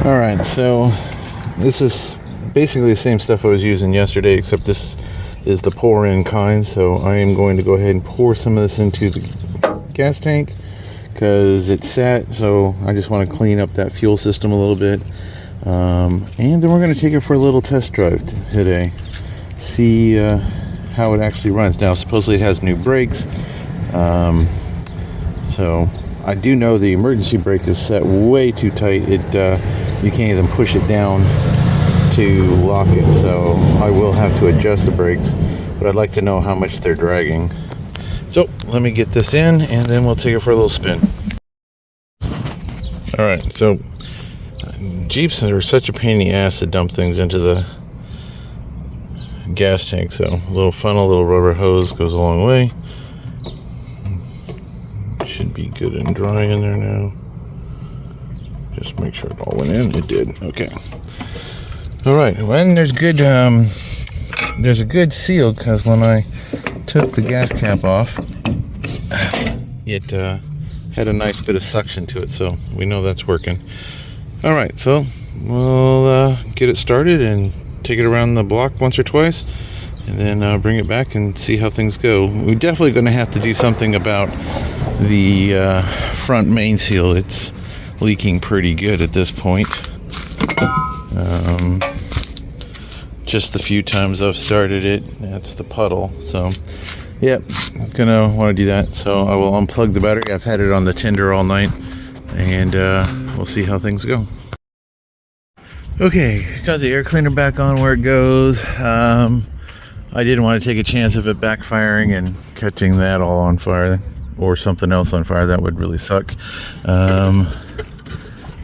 All right, so this is basically the same stuff I was using yesterday, except this is the pour-in kind. So I am going to go ahead and pour some of this into the gas tank because it's sat. So I just want to clean up that fuel system a little bit, and then we're going to take it for a little test drive today. See how it actually runs. Now, supposedly it has new brakes, so I do know the emergency brake is set way too tight. You can't even push it down to lock it, so I will have to adjust the brakes, but I'd like to know how much they're dragging. So let me get this in and then we'll take it for a little spin. Alright, so Jeeps are such a pain in the ass to dump things into the gas tank. So a little funnel, little rubber hose goes a long way. Should be good and dry in there now. Just make sure it all went in. It did. Okay. All right. When there's a good seal, because when I took the gas cap off, it had a nice bit of suction to it, so we know that's working. All right. So we'll get it started and take it around the block once or twice, and then bring it back and see how things go. We're definitely going to have to do something about the front main seal. It's leaking pretty good at this point. Just the few times I've started it, that's the puddle. So yep, gonna want to do that. So I will unplug the battery. I've had it on the tender all night, and we'll see how things go. Okay, got the air cleaner back on where it goes. I didn't want to take a chance of it backfiring and catching that all on fire, or something else on fire. That would really suck.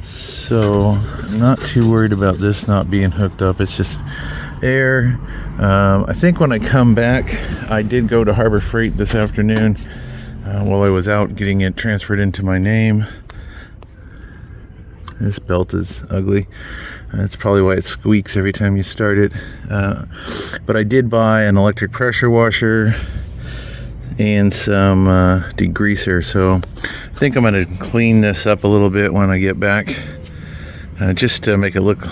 So I'm not too worried about this not being hooked up. It's just air. I think when I come back, I did go to Harbor Freight this afternoon while I was out getting it transferred into my name. This belt is ugly. That's probably why it squeaks every time you start it. But I did buy an electric pressure washer and some degreaser. So I think I'm going to clean this up a little bit when I get back, just to make it look a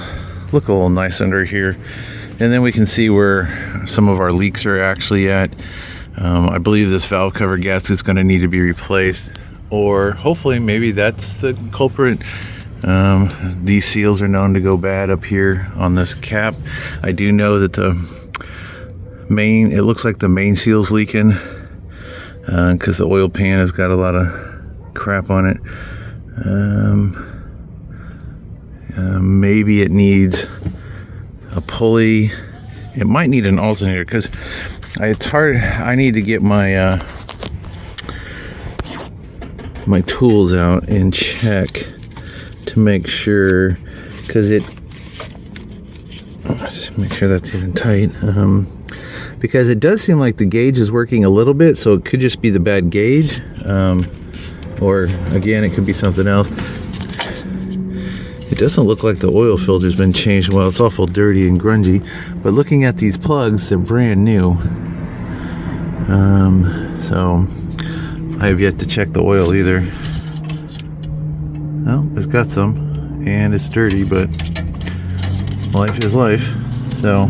little nice under here. And then we can see where some of our leaks are actually at. I believe this valve cover gasket is going to need to be replaced, or hopefully maybe that's the culprit. These seals are known to go bad up here on this cap. I do know that it looks like the main seal's leaking, because the oil pan has got a lot of crap on it. Maybe it needs a pulley. It might need an alternator, because it's hard. I need to get my my tools out and check to make sure, because just make sure that's even tight, because it does seem like the gauge is working a little bit, so it could just be the bad gauge, or again, it could be something else. It doesn't look like the oil filter's been changed. Well, it's awful dirty and grungy, but looking at these plugs, they're brand new. So I have yet to check the oil either. Oh, it's got some, and it's dirty, but life is life. So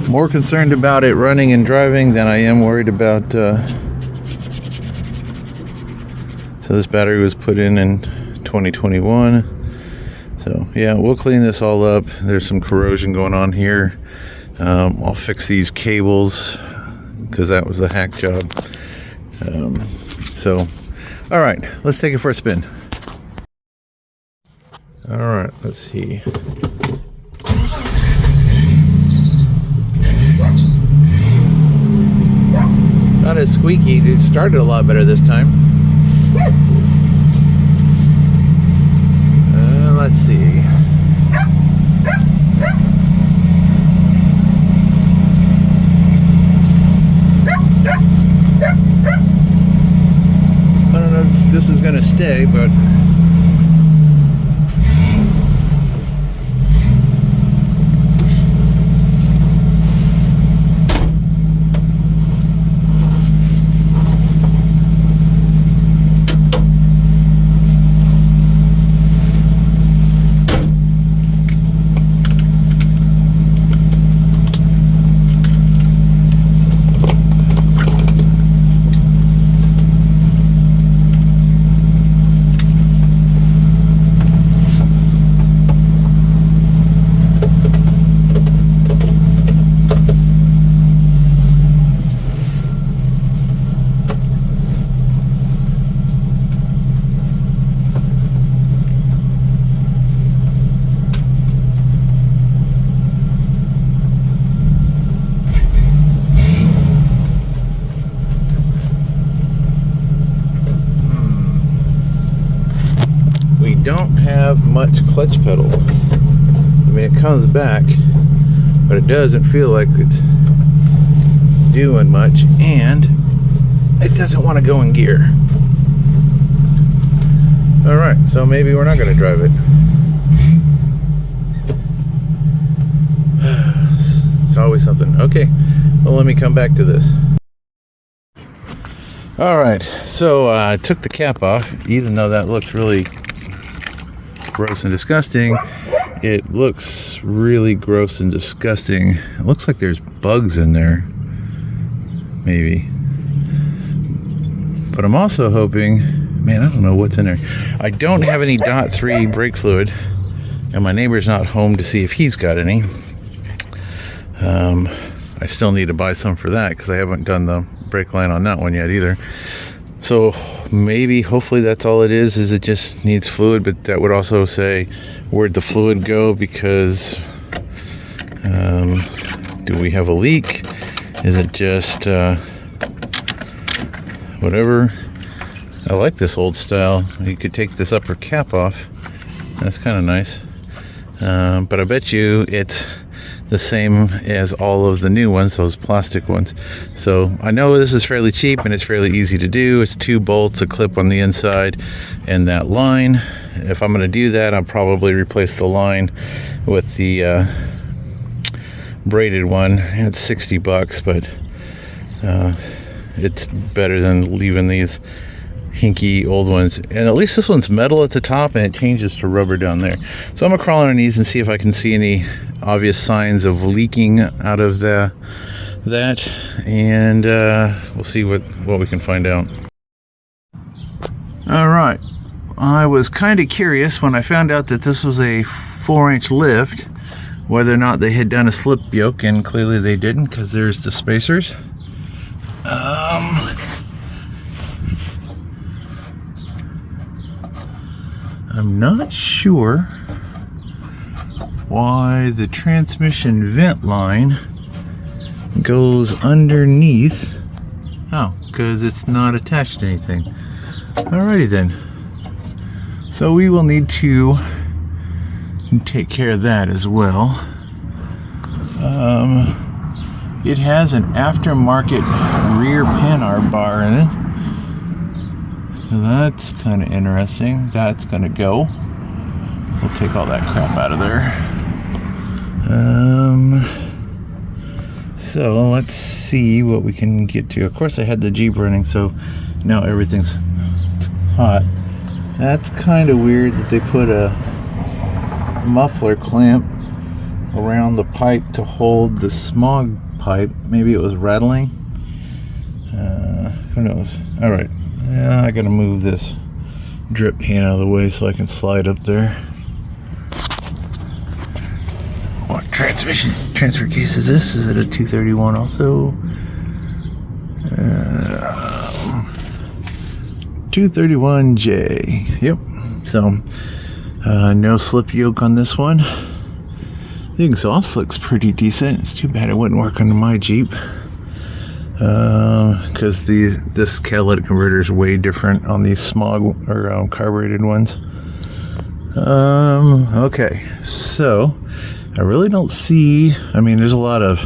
more concerned about it running and driving than I am worried about. So this battery was put in 2021. So yeah, we'll clean this all up. There's some corrosion going on here. I'll fix these cables, because that was a hack job. So all right, let's take it for a spin. All right, let's see. Not as squeaky. It started a lot better this time. Let's see. I don't know if this is going to stay, but much clutch pedal. I mean, it comes back, but it doesn't feel like it's doing much, and it doesn't want to go in gear. All right, so maybe we're not going to drive it. It's always something. Okay, well, let me come back to this. All right, so I took the cap off. Even though that looks really gross and disgusting, it looks really gross and disgusting. It looks like there's bugs in there, maybe. But I'm also hoping, man, I don't know what's in there. I don't have any .3 brake fluid, and my neighbor's not home to see if he's got any. I still need to buy some for that because I haven't done the brake line on that one yet either. So maybe, hopefully that's all it is it just needs fluid, but that would also say where'd the fluid go, because do we have a leak? Is it just whatever? I like this old style. You could take this upper cap off. That's kind of nice. But I bet you it's the same as all of the new ones, those plastic ones. So I know this is fairly cheap and it's fairly easy to do. It's 2 bolts, a clip on the inside, and that line. If I'm going to do that, I'll probably replace the line with the braided one. It's $60, but it's better than leaving these hinky old ones. And at least this one's metal at the top and it changes to rubber down there. So I'm gonna crawl on these and see if I can see any obvious signs of leaking out of that, and we'll see what we can find out. All right, I was kind of curious when I found out that this was a 4-inch lift, whether or not they had done a slip yoke, and clearly they didn't, because there's the spacers. I'm not sure why the transmission vent line goes underneath. Oh, because it's not attached to anything. Alrighty then. So we will need to take care of that as well. It has an aftermarket rear panhard bar in it. So that's kind of interesting. That's gonna go. We'll take all that crap out of there. So let's see what we can get to. Of course I had the Jeep running, so now everything's hot. That's kind of weird that they put a muffler clamp around the pipe to hold the smog pipe. Maybe it was rattling. Who knows? All right. Yeah, I gotta move this drip pan out of the way so I can slide up there. What transfer case is this? Is it a 231 also? 231J. Yep. So no slip yoke on this one. The exhaust looks pretty decent. It's too bad it wouldn't work on my Jeep, because this catalytic converter is way different on these smog or carbureted ones. Okay, so I really don't see, I mean, there's a lot of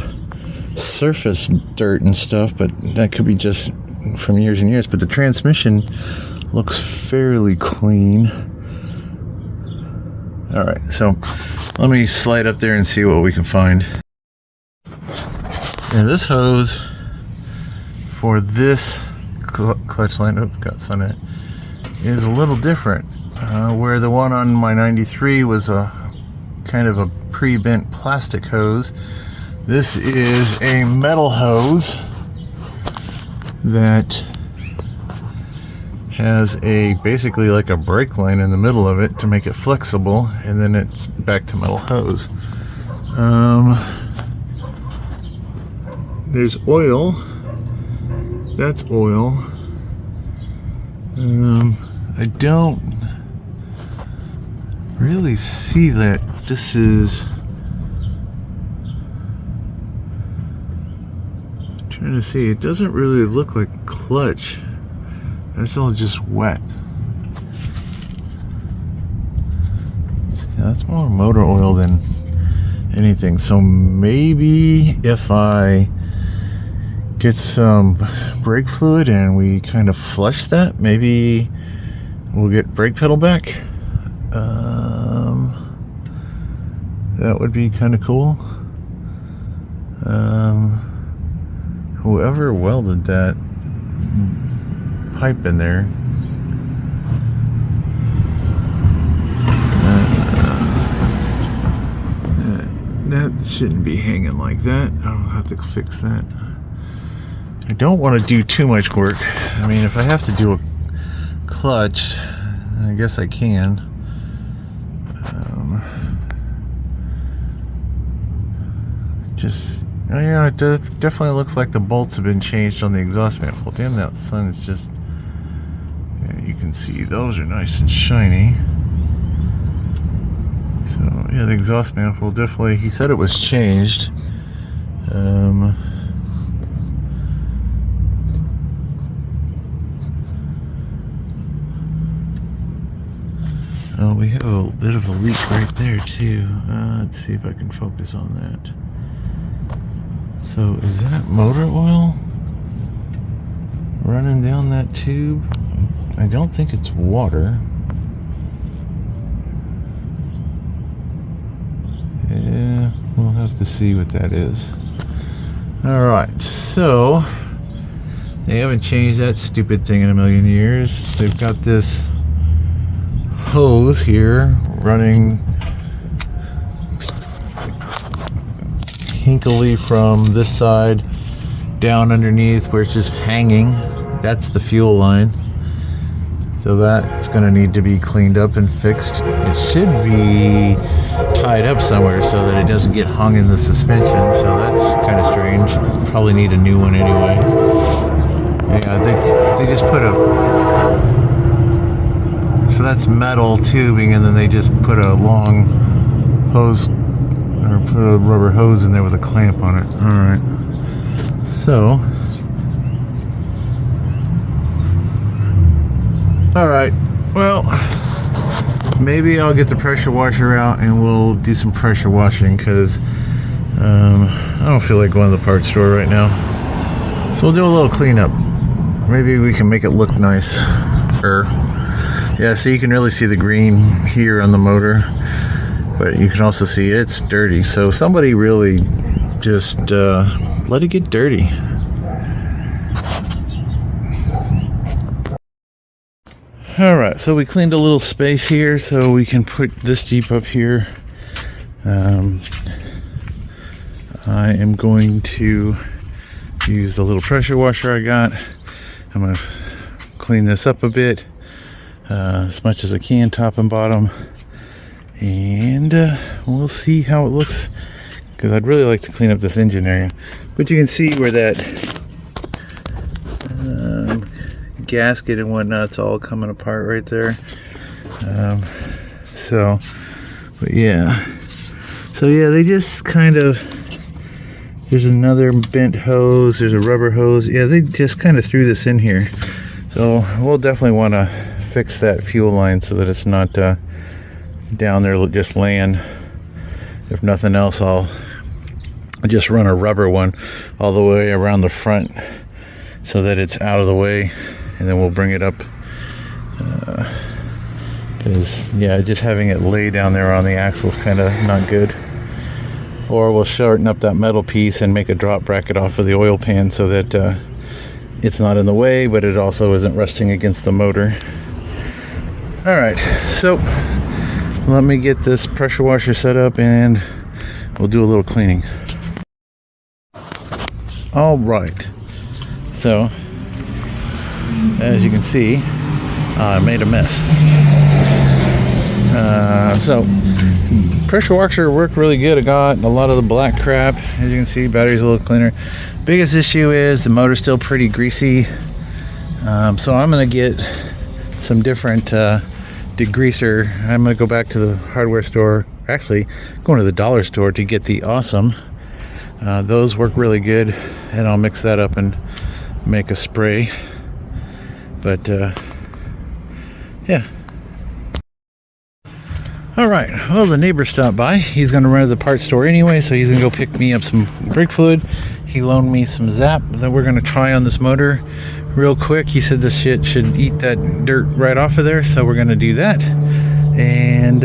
surface dirt and stuff, but that could be just from years and years. But the transmission looks fairly clean. All right, so let me slide up there and see what we can find. And this hose for this clutch line, got sun in it, is a little different. Where the one on my 93 was a kind of a pre-bent plastic hose, this is a metal hose that has basically like a brake line in the middle of it to make it flexible, and then it's back to metal hose. There's oil. That's oil. I don't really see that this is, I'm trying to see, it doesn't really look like clutch. It's all just wet. that's more motor oil than anything. So maybe if I get some brake fluid and we kind of flush that, maybe we'll get brake pedal back. That would be kind of cool. Whoever welded that pipe in there, that shouldn't be hanging like that. I'll have to fix that. I don't want to do too much work. I mean, if I have to do a clutch, I guess I can. Yeah, it definitely looks like the bolts have been changed on the exhaust manifold. Damn, that sun is just... Yeah, you can see those are nice and shiny. So, yeah, the exhaust manifold definitely... He said it was changed. Oh, we have a bit of a leak right there, too. Let's see if I can focus on that. So, is that motor oil running down that tube? I don't think it's water. Yeah, we'll have to see what that is. Alright, so they haven't changed that stupid thing in a million years. They've got this hose here running hinkily from this side down underneath where it's just hanging. That's the fuel line. So that's going to need to be cleaned up and fixed. It should be tied up somewhere so that it doesn't get hung in the suspension. So that's kind of strange. Probably need a new one anyway. Yeah, they just put a... So that's metal tubing, and then they just put a long hose, or put a rubber hose in there with a clamp on it. Alright. So. Alright. Well, maybe I'll get the pressure washer out and we'll do some pressure washing, because I don't feel like going to the parts store right now. So we'll do a little cleanup. Maybe we can make it look nice. Yeah, so you can really see the green here on the motor, but you can also see it's dirty. So somebody really just let it get dirty. Alright, so we cleaned a little space here so we can put this Jeep up here. I am going to use the little pressure washer I got. I'm going to clean this up a bit. As much as I can, top and bottom, and we'll see how it looks, because I'd really like to clean up this engine area. But you can see where that gasket and whatnot's all coming apart right there. But yeah, they just kind of, there's another bent hose, there's a rubber hose. Yeah, they just kind of threw this in here, so we'll definitely want to fix that fuel line so that it's not down there just laying. If nothing else, I'll just run a rubber one all the way around the front so that it's out of the way, and then we'll bring it up, because yeah, just having it lay down there on the axle is kind of not good. Or we'll shorten up that metal piece and make a drop bracket off of the oil pan so that it's not in the way, but it also isn't rusting against the motor. Alright, so let me get this pressure washer set up and we'll do a little cleaning. Alright, so as you can see, I made a mess. So pressure washer worked really good. I got a lot of the black crap. As you can see, battery's a little cleaner. Biggest issue is the motor's still pretty greasy. So I'm gonna get some different degreaser. I'm gonna go back to the hardware store, actually going to the dollar store, to get the Awesome. Those work really good, and I'll mix that up and make a spray. But yeah. All right, well, the neighbor stopped by. He's going to run to the parts store anyway, so he's going to go pick me up some brake fluid. He loaned me some Zap that we're going to try on this motor real quick. He said this shit should eat that dirt right off of there, so we're going to do that. And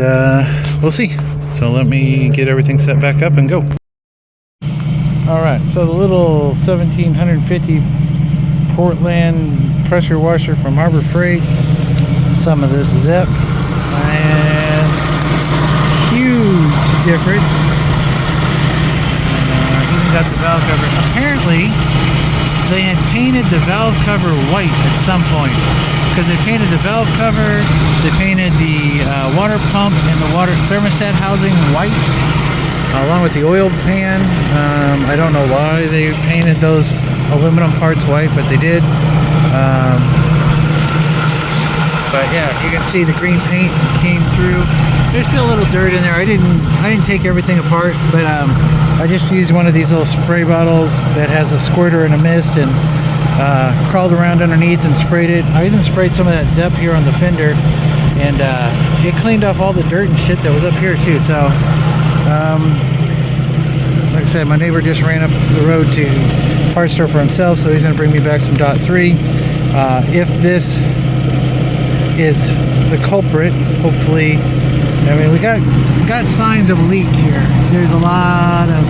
we'll see. So let me get everything set back up and go. All right, so the little 1750 Portland pressure washer from Harbor Freight. Some of this Zep. And huge difference. Even got the valve cover. Apparently, they had painted the valve cover white at some point. Because they painted the valve cover, they painted the water pump and the water thermostat housing white, along with the oil pan. I don't know why they painted those aluminum parts white, but they did. But yeah, you can see the green paint came through. There's still a little dirt in there. I didn't take everything apart, but I just used one of these little spray bottles that has a squirter and a mist, and crawled around underneath and sprayed it. I even sprayed some of that Zep here on the fender, and it cleaned off all the dirt and shit that was up here too. So like I said, my neighbor just ran up the road to parts store for himself, so he's going to bring me back some .3. If this is the culprit, hopefully, I mean, we got signs of a leak here. There's a lot of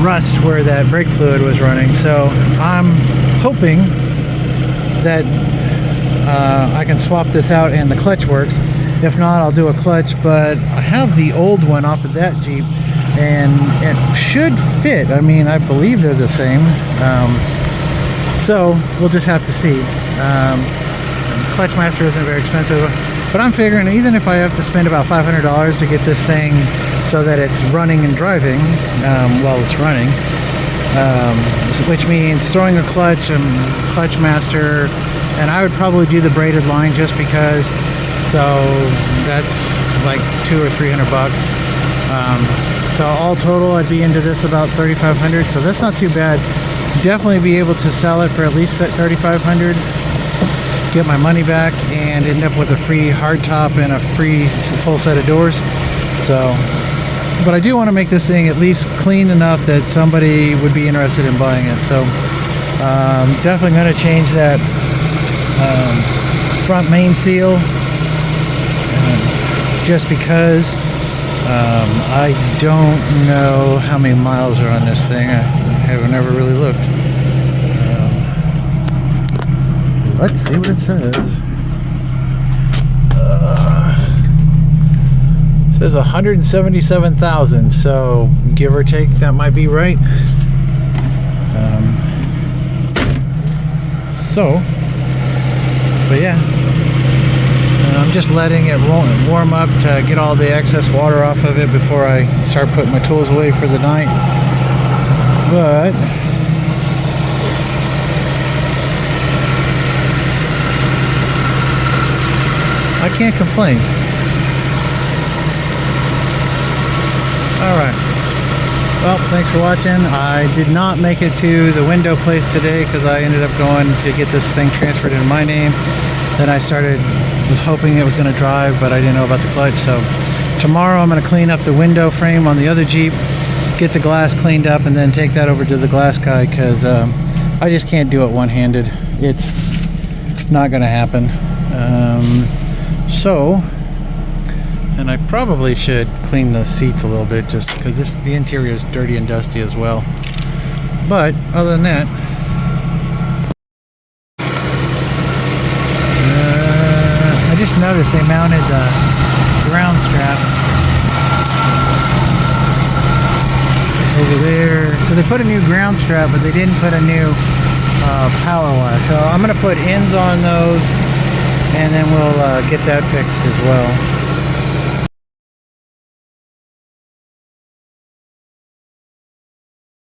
rust where that brake fluid was running, so I'm hoping that I can swap this out and the clutch works. If not, I'll do a clutch, but I have the old one off of that Jeep and it should fit. I mean, I believe they're the same, so we'll just have to see. Clutch Master isn't very expensive, but I'm figuring even if I have to spend about $500 to get this thing so that it's running and driving while it's running, which means throwing a clutch and Clutch Master, and I would probably do the braided line just because, so that's like $200 or $300. So all total I'd be into this about $3,500, so that's not too bad. Definitely be able to sell it for at least that $3,500, get my money back, and end up with a free hardtop and a free full set of doors. So, but I do want to make this thing at least clean enough that somebody would be interested in buying it. So definitely going to change that front main seal, just because I don't know how many miles are on this thing. I haven't ever really looked. Let's see what it says. It says 177,000, so give or take, that might be right. But yeah, I'm just letting it warm up to get all the excess water off of it before I start putting my tools away for the night. But I can't complain. Alright. Well, thanks for watching. I did not make it to the window place today because I ended up going to get this thing transferred in my name. Then I was hoping it was going to drive, but I didn't know about the clutch. So tomorrow I'm going to clean up the window frame on the other Jeep, get the glass cleaned up, and then take that over to the glass guy because I just can't do it one-handed. It's not going to happen. And I probably should clean the seats a little bit just because the interior is dirty and dusty as well. But other than that, I just noticed they mounted the ground strap over there. So they put a new ground strap, but they didn't put a new power wire. So I'm going to put ends on those, and then we'll get that fixed as well.